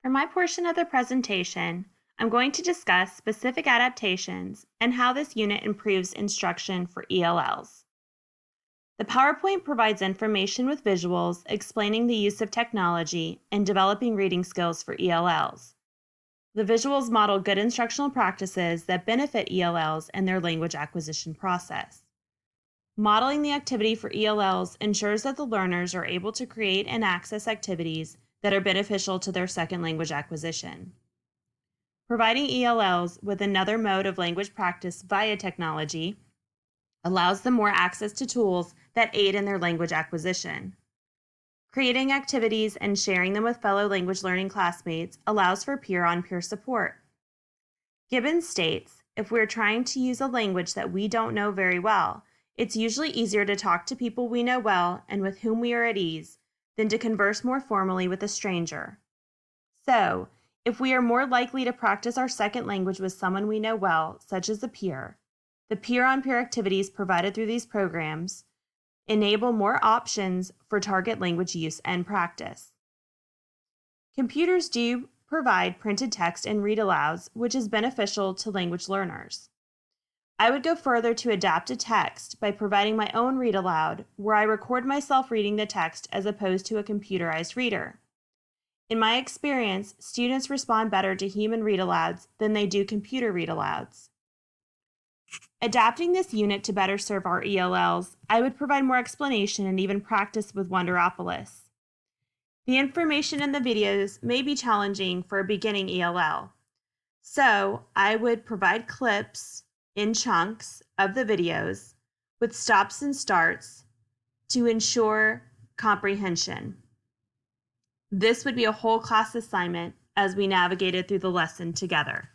For my portion of the presentation, I'm going to discuss specific adaptations and how this unit improves instruction for ELLs. The PowerPoint provides information with visuals explaining the use of technology and developing reading skills for ELLs. The visuals model good instructional practices that benefit ELLs and their language acquisition process. Modeling the activity for ELLs ensures that the learners are able to create and access activities that are beneficial to their second language acquisition. Providing ELLs with another mode of language practice via technology allows them more access to tools that aid in their language acquisition. Creating activities and sharing them with fellow language learning classmates allows for peer-on-peer support. Gibbons states, if we're trying to use a language that we don't know very well, it's usually easier to talk to people we know well and with whom we are at ease than to converse more formally with a stranger. So, if we are more likely to practice our second language with someone we know well, such as a peer, the peer-on-peer activities provided through these programs enable more options for target language use and practice. Computers do provide printed text and read-alouds, which is beneficial to language learners. I would go further to adapt a text by providing my own read-aloud, where I record myself reading the text as opposed to a computerized reader. In my experience, students respond better to human read-alouds than they do computer read-alouds. Adapting this unit to better serve our ELLs, I would provide more explanation and even practice with Wonderopolis. The information in the videos may be challenging for a beginning ELL, so I would provide clips in chunks of the videos with stops and starts to ensure comprehension. This would be a whole class assignment as we navigated through the lesson together.